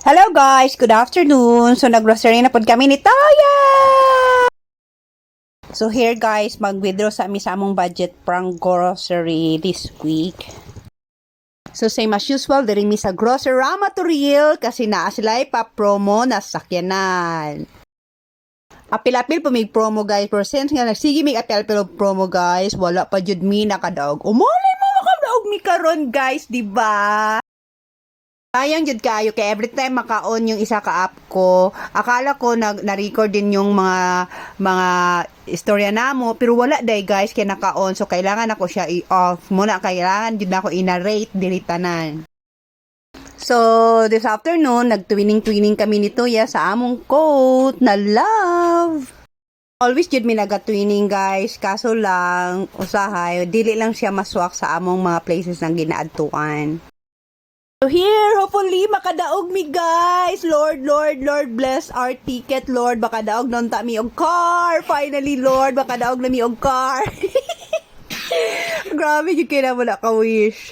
Hello guys, good afternoon. So naggrocery na pod kami ni Toya. So here guys, mag-withdraw sa among budget pang grocery this week. So same as usual, diri mi sa Grocerama to Real kasi naa sila pa promo na sakyanan. Apil-apil po may promo guys, pero since nga nagsige may apil-apil promo guys, wala pa jud mi nakadaog. Umulay mo makadaog mi karon guys, di ba? Sayang jud kayo kay every time maka-on yung isa ka app ko, akala ko na-record din yung mga istorya namo, pero wala day guys kay naka-on, so kailangan ako siya i-off muna, kailangan jud nako i-narrate dili tanan. So this afternoon nagtwining kami ni Toya sa among quote na love. Always jud mi naga-twinning guys, kaso lang usahay dili lang siya maswak sa among mga places nang ginaadtuan. So here, hopefully, makadaog mi guys. Lord, bless our ticket, Lord. Makadaog nun ta mi og car. Finally, Lord, makadaog na mi og car. Grabe, yung kaya mo naka-wish.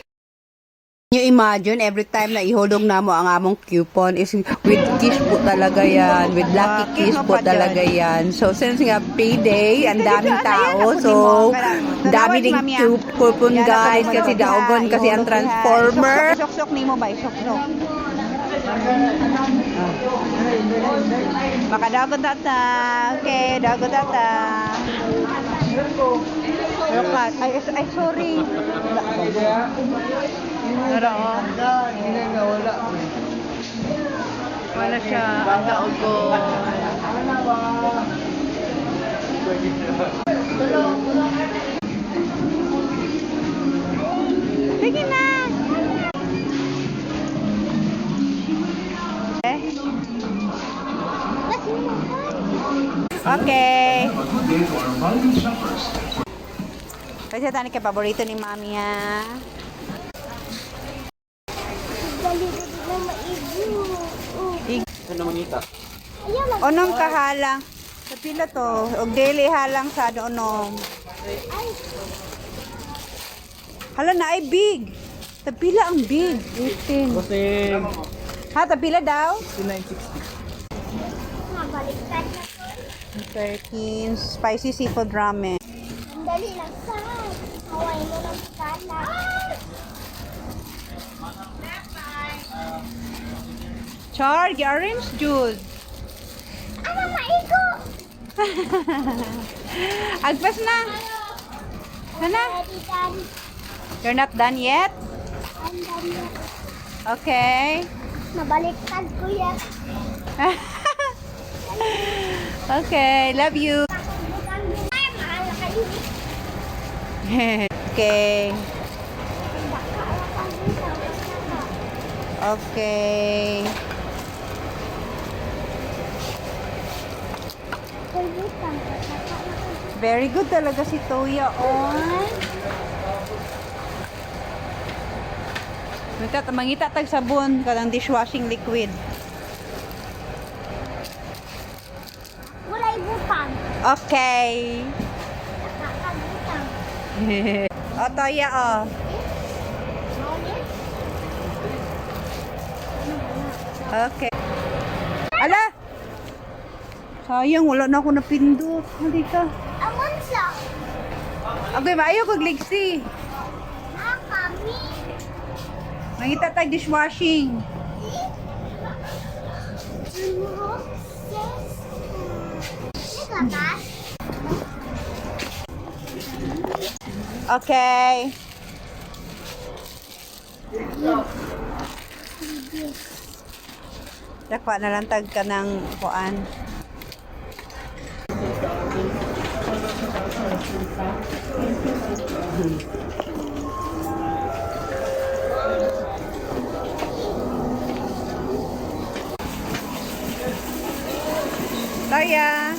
You imagine, every time na ihodog na mo ang among coupon is with kiss po talaga yan. With lucky kiss po talaga yan. So, since nga payday, ang daming tao. So, dami ding coupon guys. Kasi daogon kasi ang transformer. Sok-sok ni mo ba? Sok-sok. Makadagot tata. Okay, dagot tata. Ay, sorry. Wala siya. Ang daogon. Sige na. Okay. Kasi tani kay paborito ni Mami ha. Ano mangita? Onom kahalang. Sa pila to, og dili halang sa onom. Hala na ay big. Tapila ang big. 18. Kasi Ha, tapila daw? 6960. 13 spicy seafood ramen. Ang dali lang sa Hawaii mo ng kala. Char, orange juice. Ano maigo? Agpas na. Sana? Daddy, daddy. You're not done yet? Ang dali. Okay. Nabaliktad ko yan. Okay, love you. Ay, mahal kayo. Okay. Okay. Very good talaga si Toya on. Mangita tag sabon kadang dishwashing liquid. Walay butang. Okay. Nakakabutang. O Toya oh. Okay. Ala! Sayang, wala na ako napindot. Halika. Amon siya. Okay, maayo kog ligsi. Kami. Mangita tag dishwashing. Okay. Dakwa na lang tag ka ng kuan. Toya.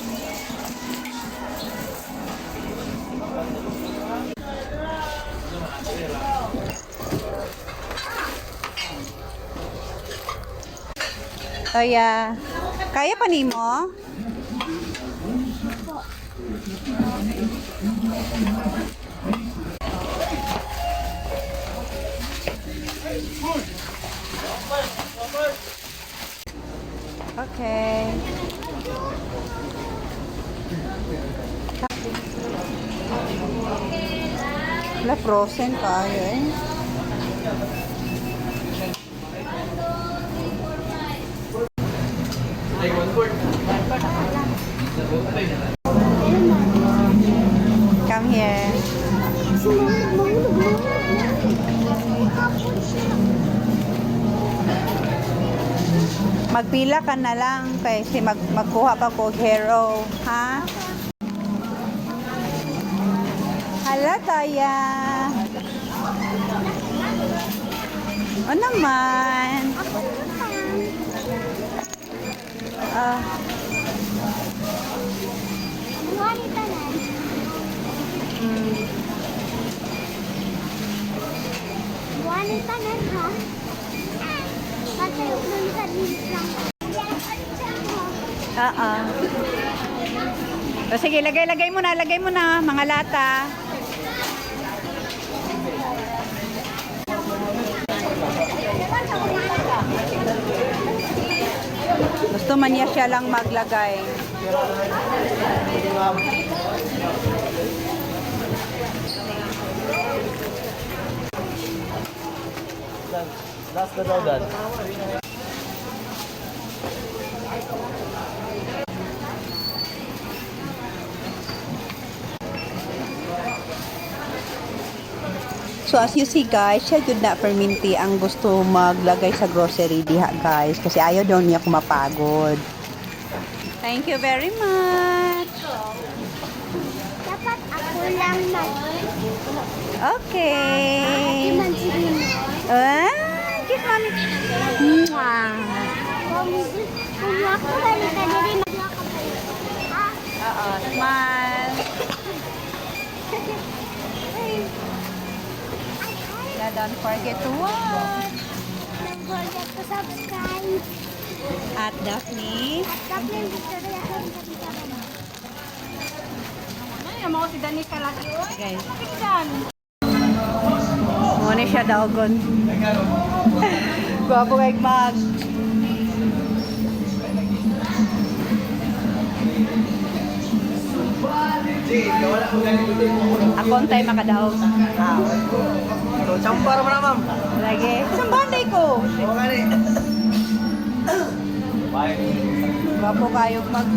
Toya. Kaya pa nimo? Okay. Wala, frozen kayo eh. Come here. Magpila ka na lang kasi magkuha ka ko hero, ha? Hala, Taya. O naman. Ah, Wanita na. mm, Wanita na ha? Kasi yung sa dilis lang. O sige, lagay mo na, mga lata. Gusto man niya siya lang maglagay. Last na daw, Dad. So as you see guys, siya jud na perminti ang gusto maglagay sa grocery diha guys kasi ayaw daw niya kumapagod. Thank you very much. Dapat ako lang Okay. sige mo. Kiss mommy. Mwah. Kung ako balik ka na rin, magwa ka pa rin. Ha? Smile. Now, don't forget to watch. Don't forget to subscribe. At Daphne. At kapag Victoria ang kapita ka na. Guys. Muna siya daogon. Gwapo kay mag. Ako ang tayo makadaog. So, champar mo na, ma'am. Lagi. Isang banday ko. Oo nga rin. Bye. Gwapo kayo mag...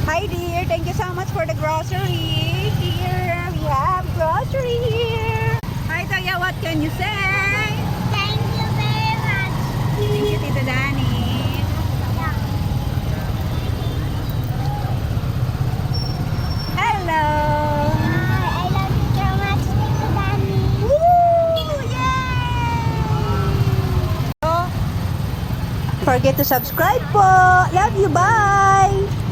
Hi dear, thank you so much for the grocery. Here we have grocery here. Hi Taya, what can you say? Thank you very much. Thank you Tita Dani. Hello. I love you so much, Tito Danny. Woo! Yay! Forget to subscribe po. Love you. Bye.